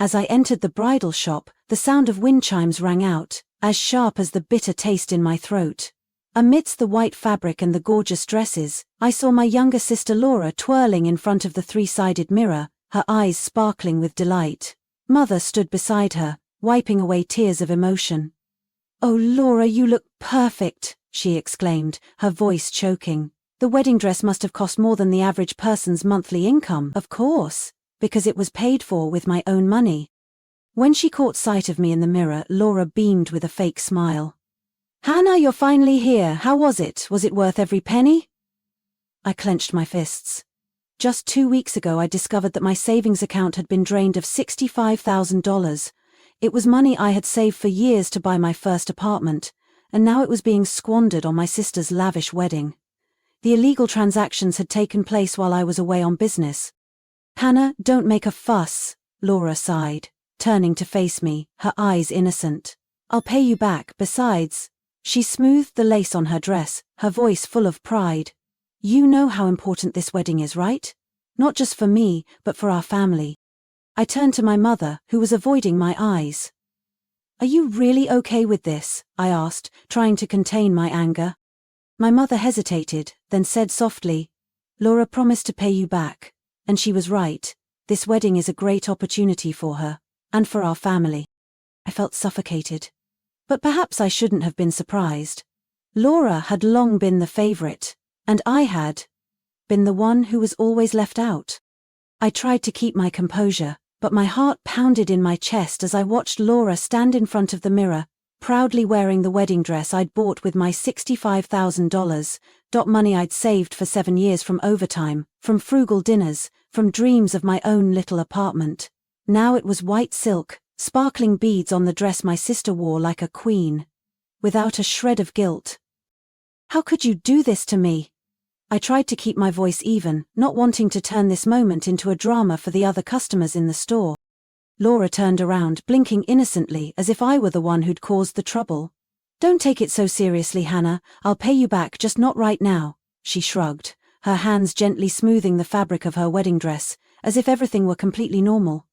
As I entered the bridal shop, the sound of wind chimes rang out, as sharp as the bitter taste in my throat. Amidst the white fabric and the gorgeous dresses, I saw my younger sister Laura twirling in front of the three-sided mirror, her eyes sparkling with delight. Mother stood beside her, wiping away tears of emotion. "Oh, Laura, you look perfect," she exclaimed, her voice choking. "The wedding dress must have cost more than the average person's monthly income." "Of course, because it was paid for with my own money." When she caught sight of me in the mirror, Laura beamed with a fake smile. "Hannah, you're finally here. How was it? Was it worth every penny?" I clenched my fists. Just 2 weeks ago I discovered that my savings account had been drained of $65,000. It was money I had saved for years to buy my first apartment, and now it was being squandered on my sister's lavish wedding. The illegal transactions had taken place while I was away on business. "Hannah, don't make a fuss," Laura sighed, turning to face me, her eyes innocent. "I'll pay you back. Besides," she smoothed the lace on her dress, her voice full of pride, "you know how important this wedding is, right? Not just for me, but for our family." I turned to my mother, who was avoiding my eyes. "Are you really okay with this?" I asked, trying to contain my anger. My mother hesitated, then said softly, "Laura promised to pay you back. And she was right. This wedding is a great opportunity for her, and for our family." I felt suffocated. But perhaps I shouldn't have been surprised. Laura had long been the favorite, and I had been the one who was always left out. I tried to keep my composure, but my heart pounded in my chest as I watched Laura stand in front of the mirror, proudly wearing the wedding dress I'd bought with my $65,000, money I'd saved for 7 years from overtime, from frugal dinners, from dreams of my own little apartment. Now it was white silk, sparkling beads on the dress my sister wore like a queen, without a shred of guilt. "How could you do this to me?" I tried to keep my voice even, not wanting to turn this moment into a drama for the other customers in the store. Laura turned around, blinking innocently as if I were the one who'd caused the trouble. "Don't take it so seriously, Hannah. I'll pay you back, just not right now," she shrugged, her hands gently smoothing the fabric of her wedding dress, as if everything were completely normal.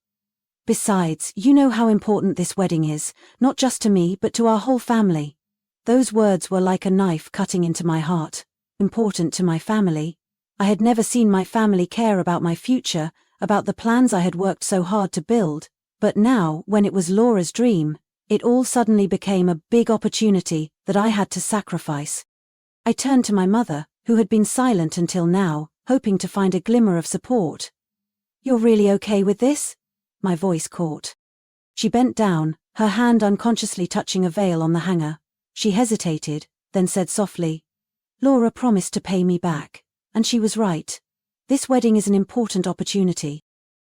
"Besides, you know how important this wedding is, not just to me but to our whole family." Those words were like a knife cutting into my heart. Important to my family. I had never seen my family care about my future, about the plans I had worked so hard to build, but now, when it was Laura's dream, it all suddenly became a big opportunity that I had to sacrifice. I turned to my mother, who had been silent until now, hoping to find a glimmer of support. "You're really okay with this?" My voice caught. She bent down, her hand unconsciously touching a veil on the hanger. She hesitated, then said softly, "Laura promised to pay me back, and she was right. This wedding is an important opportunity."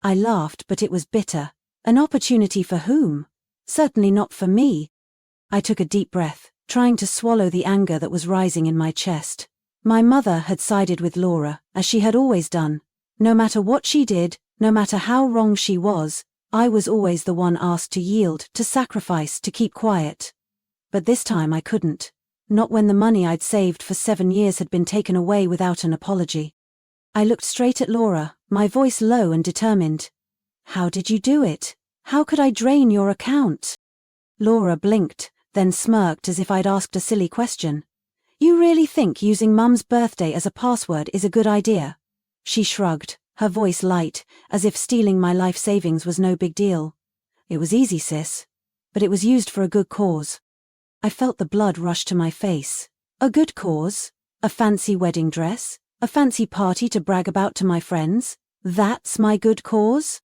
I laughed, but it was bitter. An opportunity for whom? Certainly not for me. I took a deep breath, trying to swallow the anger that was rising in my chest. My mother had sided with Laura, as she had always done. No matter what she did, no matter how wrong she was, I was always the one asked to yield, to sacrifice, to keep quiet. But this time I couldn't. Not when the money I'd saved for 7 years had been taken away without an apology. I looked straight at Laura, my voice low and determined. "How did you do it? How could I drain your account?" Laura blinked, then smirked as if I'd asked a silly question. "You really think using Mum's birthday as a password is a good idea?" She shrugged, her voice light, as if stealing my life savings was no big deal. "It was easy, sis. But it was used for a good cause." I felt the blood rush to my face. A good cause? A fancy wedding dress? A fancy party to brag about to my friends? That's my good cause?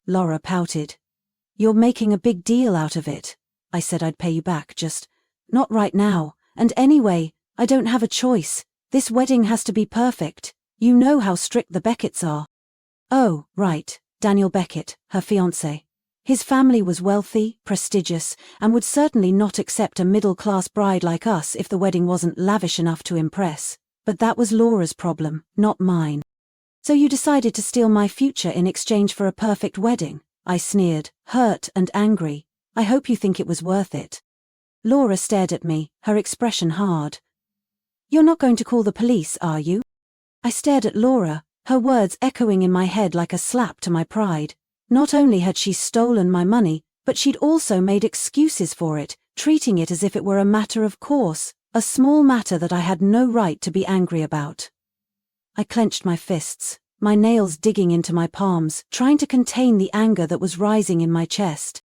Laura pouted. "You're making a big deal out of it." I said I'd pay you back, just not right now. And anyway, I don't have a choice. This wedding has to be perfect. You know how strict the Becketts are. Oh, right, Daniel Beckett, her fiancé. His family was wealthy, prestigious, and would certainly not accept a middle-class bride like us if the wedding wasn't lavish enough to impress. But that was Laura's problem, not mine. "So you decided to steal my future in exchange for a perfect wedding?" I sneered, hurt and angry. "I hope you think it was worth it." Laura stared at me, her expression hard. "You're not going to call the police, are you?" I stared at Laura, her words echoing in my head like a slap to my pride. Not only had she stolen my money, but she'd also made excuses for it, treating it as if it were a matter of course, a small matter that I had no right to be angry about. I clenched my fists, my nails digging into my palms, trying to contain the anger that was rising in my chest.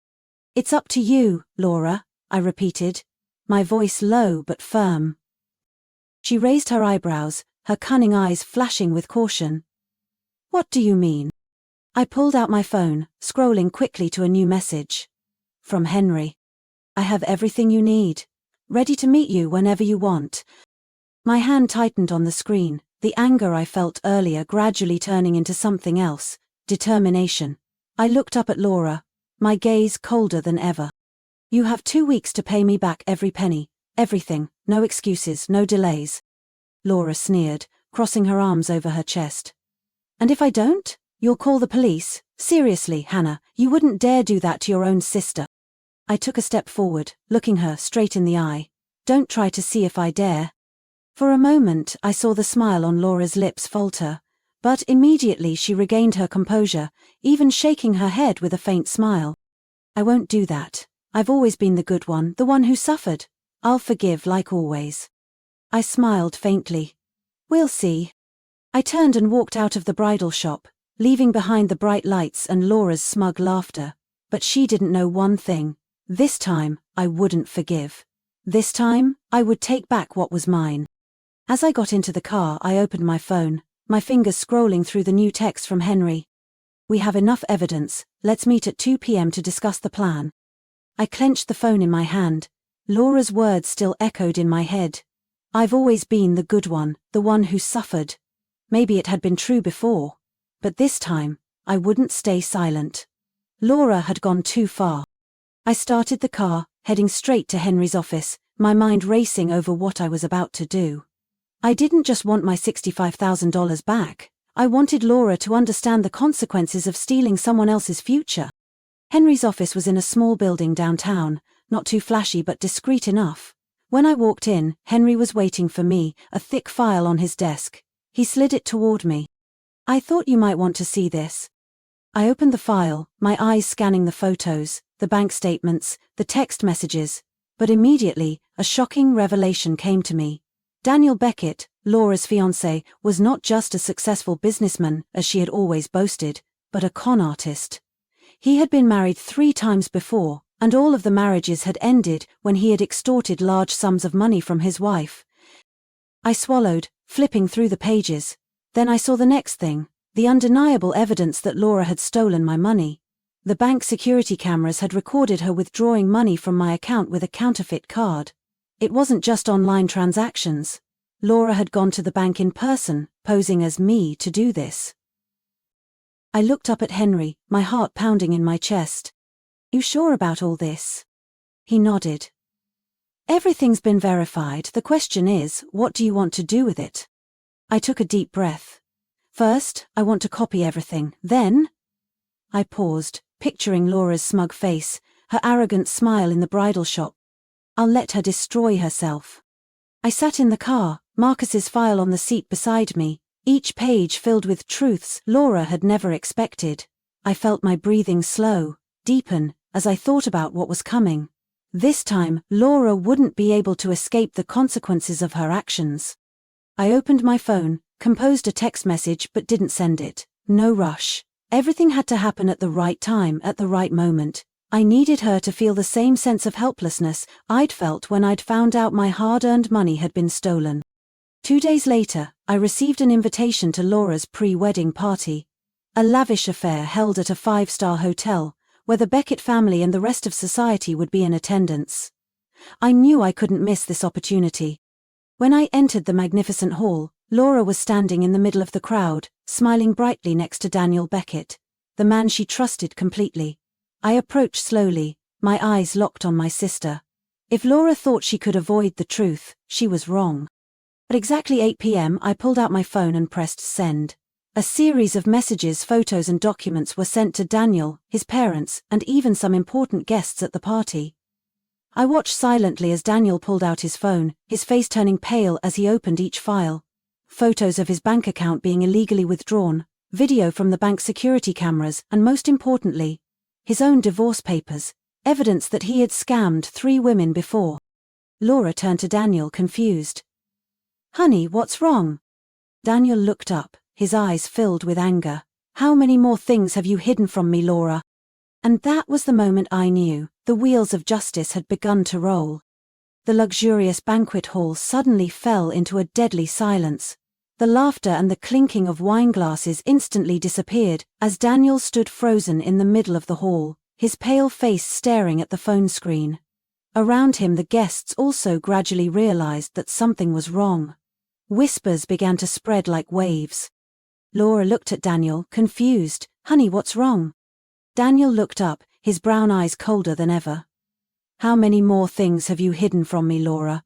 "It's up to you, Laura," I repeated, my voice low but firm. She raised her eyebrows, her cunning eyes flashing with caution. "What do you mean?" I pulled out my phone, scrolling quickly to a new message. From Henry. "I have everything you need. Ready to meet you whenever you want." My hand tightened on the screen, the anger I felt earlier gradually turning into something else, determination. I looked up at Laura, my gaze colder than ever. "You have 2 weeks to pay me back every penny, everything, no excuses, no delays." Laura sneered, crossing her arms over her chest. "And if I don't? You'll call the police? Seriously, Hannah, you wouldn't dare do that to your own sister." I took a step forward, looking her straight in the eye. "Don't try to see if I dare." For a moment I saw the smile on Laura's lips falter, but immediately she regained her composure, even shaking her head with a faint smile. "I won't do that. I've always been the good one, the one who suffered. I'll forgive like always." I smiled faintly. "We'll see." I turned and walked out of the bridal shop, leaving behind the bright lights and Laura's smug laughter. But she didn't know one thing. This time, I wouldn't forgive. This time, I would take back what was mine. As I got into the car, I opened my phone, my fingers scrolling through the new text from Henry. "We have enough evidence, let's meet at 2 p.m. to discuss the plan." I clenched the phone in my hand. Laura's words still echoed in my head. I've always been the good one, the one who suffered. Maybe it had been true before. But this time, I wouldn't stay silent. Laura had gone too far. I started the car, heading straight to Henry's office, my mind racing over what I was about to do. I didn't just want my $65,000 back. I wanted Laura to understand the consequences of stealing someone else's future. Henry's office was in a small building downtown, not too flashy but discreet enough. When I walked in, Henry was waiting for me, a thick file on his desk. He slid it toward me. "I thought you might want to see this." I opened the file, my eyes scanning the photos, the bank statements, the text messages, but immediately, a shocking revelation came to me. Daniel Beckett, Laura's fiancé, was not just a successful businessman, as she had always boasted, but a con artist. He had been married 3 times before, and all of the marriages had ended when he had extorted large sums of money from his wife. I swallowed, flipping through the pages. Then I saw the next thing, the undeniable evidence that Laura had stolen my money. The bank security cameras had recorded her withdrawing money from my account with a counterfeit card. It wasn't just online transactions. Laura had gone to the bank in person, posing as me to do this. I looked up at Henry, my heart pounding in my chest. "You sure about all this?" He nodded. "Everything's been verified. The question is, what do you want to do with it?" I took a deep breath. "First, I want to copy everything. Then—" I paused, picturing Laura's smug face, her arrogant smile in the bridal shop. "I'll let her destroy herself." I sat in the car, Marcus's file on the seat beside me, each page filled with truths Laura had never expected. I felt my breathing slow, deepen, as I thought about what was coming. This time, Laura wouldn't be able to escape the consequences of her actions. I opened my phone, composed a text message but didn't send it. No rush. Everything had to happen at the right time, at the right moment. I needed her to feel the same sense of helplessness I'd felt when I'd found out my hard-earned money had been stolen. 2 days later, I received an invitation to Laura's pre-wedding party. A lavish affair held at a 5-star hotel, where the Beckett family and the rest of society would be in attendance. I knew I couldn't miss this opportunity. When I entered the magnificent hall, Laura was standing in the middle of the crowd, smiling brightly next to Daniel Beckett, the man she trusted completely. I approached slowly, my eyes locked on my sister. If Laura thought she could avoid the truth, she was wrong. At exactly 8 p.m. I pulled out my phone and pressed send. A series of messages, photos and documents were sent to Daniel, his parents, and even some important guests at the party. I watched silently as Daniel pulled out his phone, his face turning pale as he opened each file. Photos of his bank account being illegally withdrawn, video from the bank security cameras, and most importantly, his own divorce papers, evidence that he had scammed 3 women before. Laura turned to Daniel, confused. "Honey, what's wrong?" Daniel looked up, his eyes filled with anger. "How many more things have you hidden from me, Laura?" And that was the moment I knew the wheels of justice had begun to roll. The luxurious banquet hall suddenly fell into a deadly silence. The laughter and the clinking of wine glasses instantly disappeared as Daniel stood frozen in the middle of the hall, his pale face staring at the phone screen. Around him, the guests also gradually realized that something was wrong. Whispers began to spread like waves. Laura looked at Daniel, confused. "Honey, what's wrong?" Daniel looked up, his brown eyes colder than ever. "How many more things have you hidden from me, Laura?"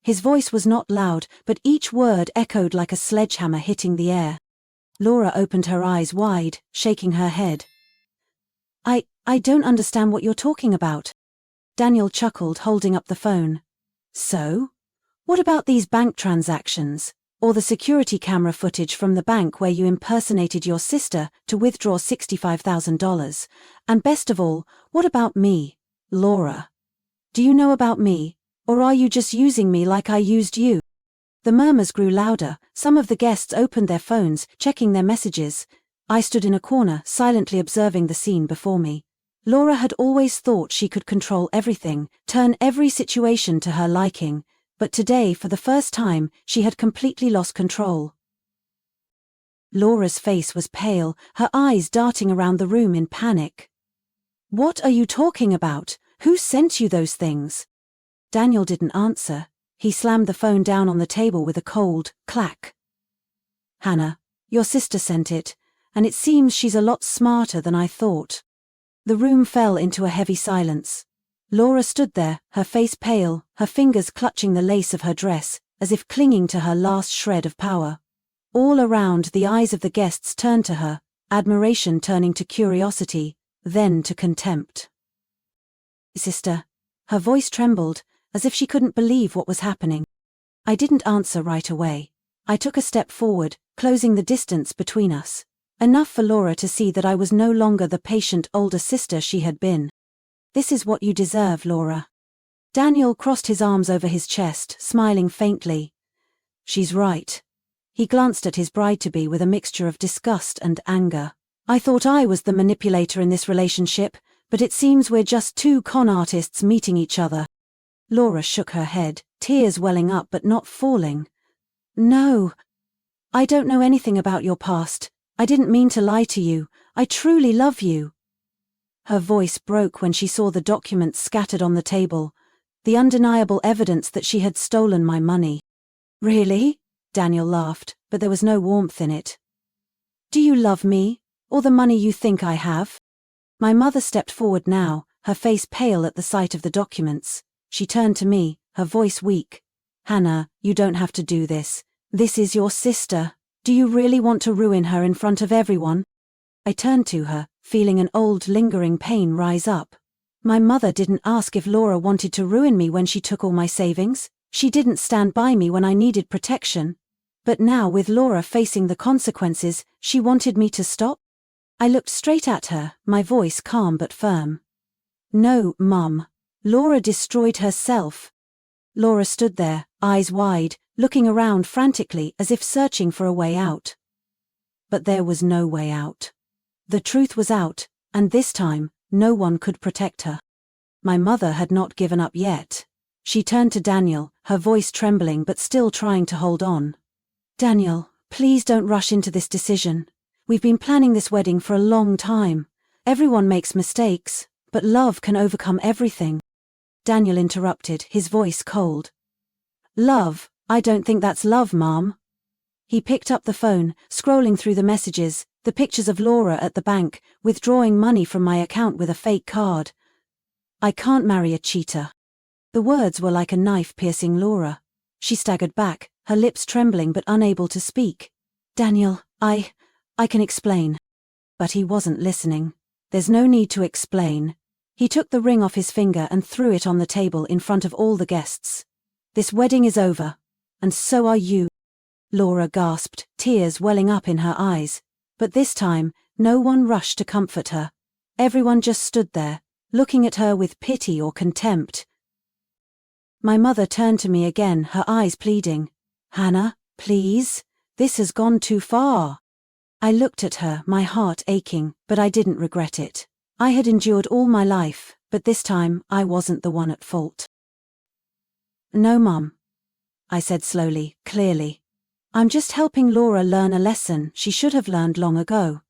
His voice was not loud, but each word echoed like a sledgehammer hitting the air. Laura opened her eyes wide, shaking her head. I don't understand what you're talking about." Daniel chuckled, holding up the phone. "So? What about these bank transactions? Or the security camera footage from the bank where you impersonated your sister to withdraw $65,000? And best of all, what about me, Laura? Do you know about me? Or are you just using me like I used you?" The murmurs grew louder, some of the guests opened their phones, checking their messages. I stood in a corner, silently observing the scene before me. Laura had always thought she could control everything, turn every situation to her liking, but today, for the first time, she had completely lost control. Laura's face was pale, her eyes darting around the room in panic. "What are you talking about? Who sent you those things?" Daniel didn't answer. He slammed the phone down on the table with a cold clack. "Hannah, your sister sent it, and it seems she's a lot smarter than I thought." The room fell into a heavy silence. Laura stood there, her face pale, her fingers clutching the lace of her dress, as if clinging to her last shred of power. All around, the eyes of the guests turned to her, admiration turning to curiosity, then to contempt. "Sister." Her voice trembled, as if she couldn't believe what was happening. I didn't answer right away. I took a step forward, closing the distance between us. Enough for Laura to see that I was no longer the patient older sister she had been. "This is what you deserve, Laura." Daniel crossed his arms over his chest, smiling faintly. "She's right." He glanced at his bride-to-be with a mixture of disgust and anger. "I thought I was the manipulator in this relationship, but it seems we're just 2 con artists meeting each other." Laura shook her head, tears welling up but not falling. "No. I don't know anything about your past. I didn't mean to lie to you. I truly love you." Her voice broke when she saw the documents scattered on the table, the undeniable evidence that she had stolen my money. "Really?" Daniel laughed, but there was no warmth in it. "Do you love me, or the money you think I have?" My mother stepped forward now, her face pale at the sight of the documents. She turned to me, her voice weak. "Hannah, you don't have to do this. This is your sister. Do you really want to ruin her in front of everyone?" I turned to her, feeling an old lingering pain rise up. My mother didn't ask if Laura wanted to ruin me when she took all my savings. She didn't stand by me when I needed protection. But now, with Laura facing the consequences, she wanted me to stop? I looked straight at her, my voice calm but firm. "No, Mum. Laura destroyed herself." Laura stood there, eyes wide, looking around frantically as if searching for a way out. But there was no way out. The truth was out, and this time, no one could protect her. My mother had not given up yet. She turned to Daniel, her voice trembling but still trying to hold on. "Daniel, please don't rush into this decision. We've been planning this wedding for a long time. Everyone makes mistakes, but love can overcome everything." Daniel interrupted, his voice cold. "Love? I don't think that's love, Mom." He picked up the phone, scrolling through the messages, the pictures of Laura at the bank, withdrawing money from my account with a fake card. "I can't marry a cheater." The words were like a knife piercing Laura. She staggered back, her lips trembling but unable to speak. "Daniel, I can explain." But he wasn't listening. "There's no need to explain." He took the ring off his finger and threw it on the table in front of all the guests. "This wedding is over. And so are you." Laura gasped, tears welling up in her eyes. But this time, no one rushed to comfort her. Everyone just stood there, looking at her with pity or contempt. My mother turned to me again, her eyes pleading. "Hannah, please, this has gone too far." I looked at her, my heart aching, but I didn't regret it. I had endured all my life, but this time I wasn't the one at fault. "No, Mum," I said slowly, clearly. "I'm just helping Laura learn a lesson she should have learned long ago."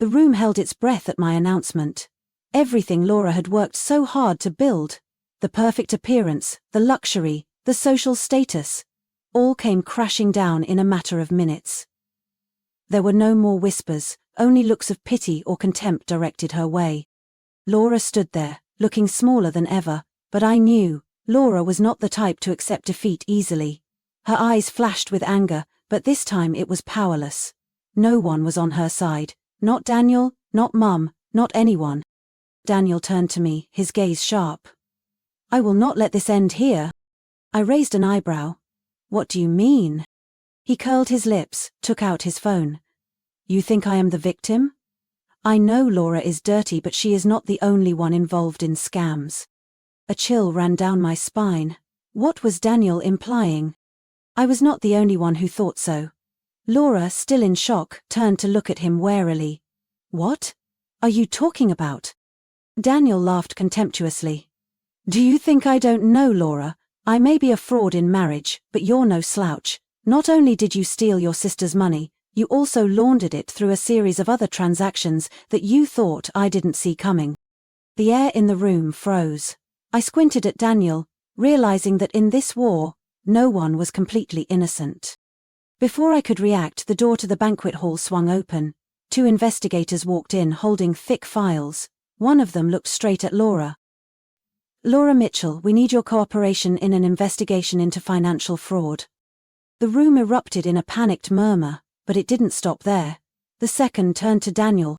The room held its breath at my announcement. Everything Laura had worked so hard to build, the perfect appearance, the luxury, the social status, all came crashing down in a matter of minutes. There were no more whispers, only looks of pity or contempt directed her way. Laura stood there, looking smaller than ever, but I knew Laura was not the type to accept defeat easily. Her eyes flashed with anger, but this time it was powerless. No one was on her side, not Daniel, not Mum, not anyone. Daniel turned to me, his gaze sharp. "I will not let this end here." I raised an eyebrow. "What do you mean?" He curled his lips, took out his phone. "You think I am the victim? I know Laura is dirty, but she is not the only one involved in scams." A chill ran down my spine. What was Daniel implying? I was not the only one who thought so. Laura, still in shock, turned to look at him warily. "What are you talking about?" Daniel laughed contemptuously. "Do you think I don't know, Laura? I may be a fraud in marriage, but you're no slouch. Not only did you steal your sister's money, you also laundered it through a series of other transactions that you thought I didn't see coming." The air in the room froze. I squinted at Daniel, realizing that in this war, no one was completely innocent. Before I could react, the door to the banquet hall swung open. 2 investigators walked in holding thick files. One of them looked straight at Laura. "Laura Mitchell, we need your cooperation in an investigation into financial fraud." The room erupted in a panicked murmur, but it didn't stop there. The second turned to Daniel.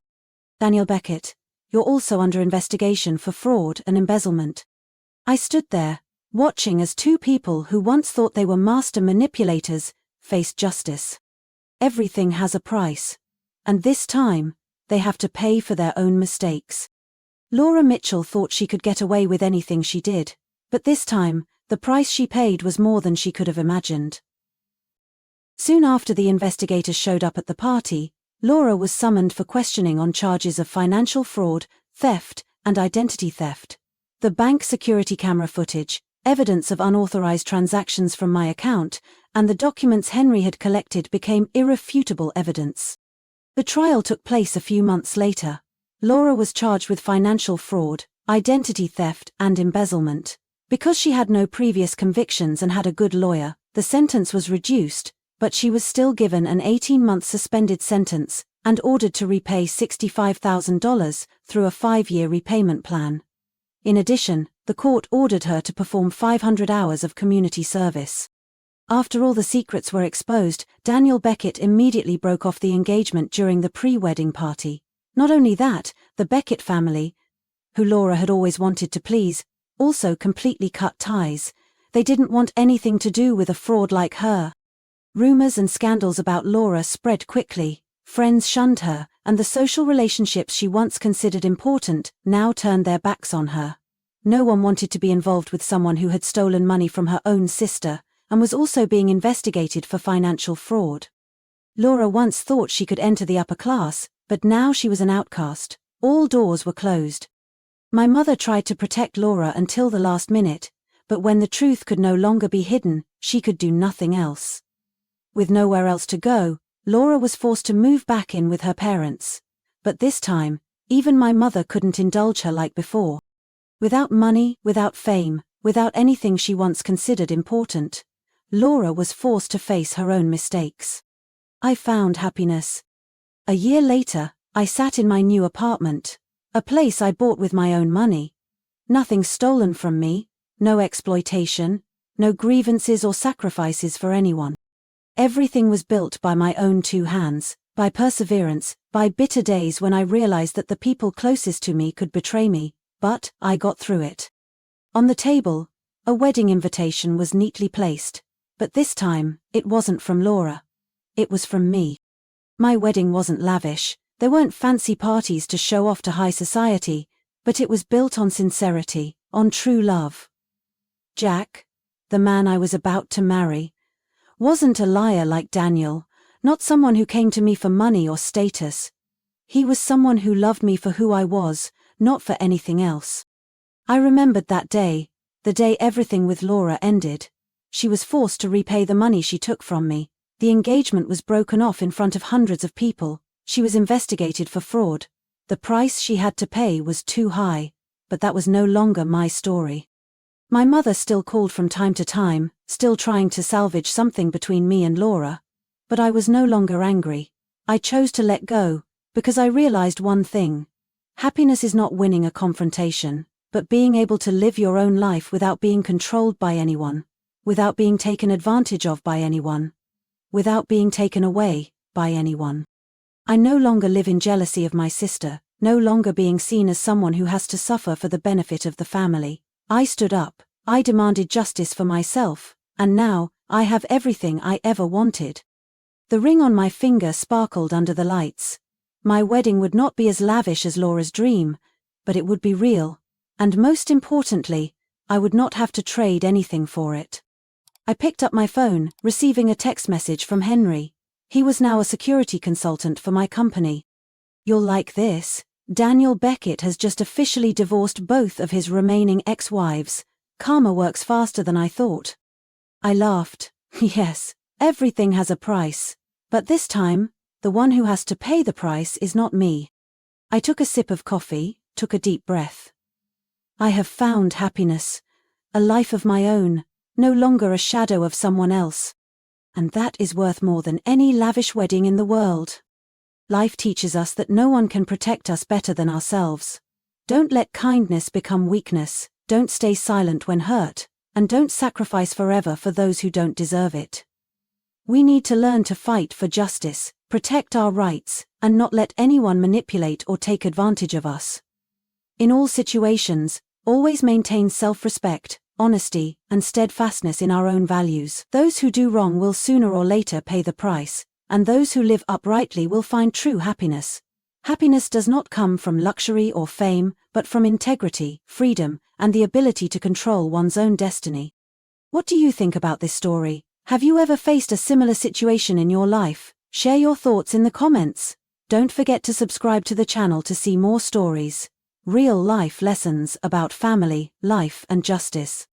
"Daniel Beckett, you're also under investigation for fraud and embezzlement." I stood there, watching as 2 people who once thought they were master manipulators faced justice. Everything has a price. And this time, they have to pay for their own mistakes. Laura Mitchell thought she could get away with anything she did, but this time, the price she paid was more than she could have imagined. Soon after the investigators showed up at the party, Laura was summoned for questioning on charges of financial fraud, theft, and identity theft. The bank security camera footage, evidence of unauthorized transactions from my account, and the documents Henry had collected became irrefutable evidence. The trial took place a few months later. Laura was charged with financial fraud, identity theft, and embezzlement. Because she had no previous convictions and had a good lawyer, the sentence was reduced, but she was still given an 18-month suspended sentence and ordered to repay $65,000 through a 5-year repayment plan. In addition, the court ordered her to perform 500 hours of community service. After all the secrets were exposed, Daniel Beckett immediately broke off the engagement during the pre-wedding party. Not only that, the Beckett family, who Laura had always wanted to please, also completely cut ties. They didn't want anything to do with a fraud like her. Rumors and scandals about Laura spread quickly. Friends shunned her, and the social relationships she once considered important now turned their backs on her. No one wanted to be involved with someone who had stolen money from her own sister, and was also being investigated for financial fraud. Laura once thought she could enter the upper class, but now she was an outcast. All doors were closed. My mother tried to protect Laura until the last minute, but when the truth could no longer be hidden, she could do nothing else. With nowhere else to go, Laura was forced to move back in with her parents. But this time, even my mother couldn't indulge her like before. Without money, without fame, without anything she once considered important, Laura was forced to face her own mistakes. I found happiness. A year later, I sat in my new apartment, a place I bought with my own money. Nothing stolen from me, no exploitation, no grievances or sacrifices for anyone. Everything was built by my own 2 hands, by perseverance, by bitter days when I realized that the people closest to me could betray me, but I got through it. On the table, a wedding invitation was neatly placed, but this time, it wasn't from Laura. It was from me. My wedding wasn't lavish, there weren't fancy parties to show off to high society, but it was built on sincerity, on true love. Jack, the man I was about to marry, wasn't a liar like Daniel, not someone who came to me for money or status. He was someone who loved me for who I was, not for anything else. I remembered that day, the day everything with Laura ended. She was forced to repay the money she took from me. The engagement was broken off in front of hundreds of people. She was investigated for fraud. The price she had to pay was too high, but that was no longer my story. My mother still called from time to time, still trying to salvage something between me and Laura. But I was no longer angry. I chose to let go, because I realized one thing. Happiness is not winning a confrontation, but being able to live your own life without being controlled by anyone, without being taken advantage of by anyone, without being taken away by anyone. I no longer live in jealousy of my sister, no longer being seen as someone who has to suffer for the benefit of the family. I stood up, I demanded justice for myself, and now, I have everything I ever wanted. The ring on my finger sparkled under the lights. My wedding would not be as lavish as Laura's dream, but it would be real, and most importantly, I would not have to trade anything for it. I picked up my phone, receiving a text message from Henry. He was now a security consultant for my company. "You'll like this. Daniel Beckett has just officially divorced both of his remaining ex-wives. Karma works faster than I thought." I laughed. Yes, everything has a price. But this time, the one who has to pay the price is not me. I took a sip of coffee, took a deep breath. I have found happiness. A life of my own, no longer a shadow of someone else. And that is worth more than any lavish wedding in the world. Life teaches us that no one can protect us better than ourselves. Don't let kindness become weakness, don't stay silent when hurt, and don't sacrifice forever for those who don't deserve it. We need to learn to fight for justice, protect our rights, and not let anyone manipulate or take advantage of us. In all situations, always maintain self-respect, honesty, and steadfastness in our own values. Those who do wrong will sooner or later pay the price, and those who live uprightly will find true happiness. Happiness does not come from luxury or fame, but from integrity, freedom, and the ability to control one's own destiny. What do you think about this story? Have you ever faced a similar situation in your life? Share your thoughts in the comments. Don't forget to subscribe to the channel to see more stories. Real life lessons about family, life, and justice.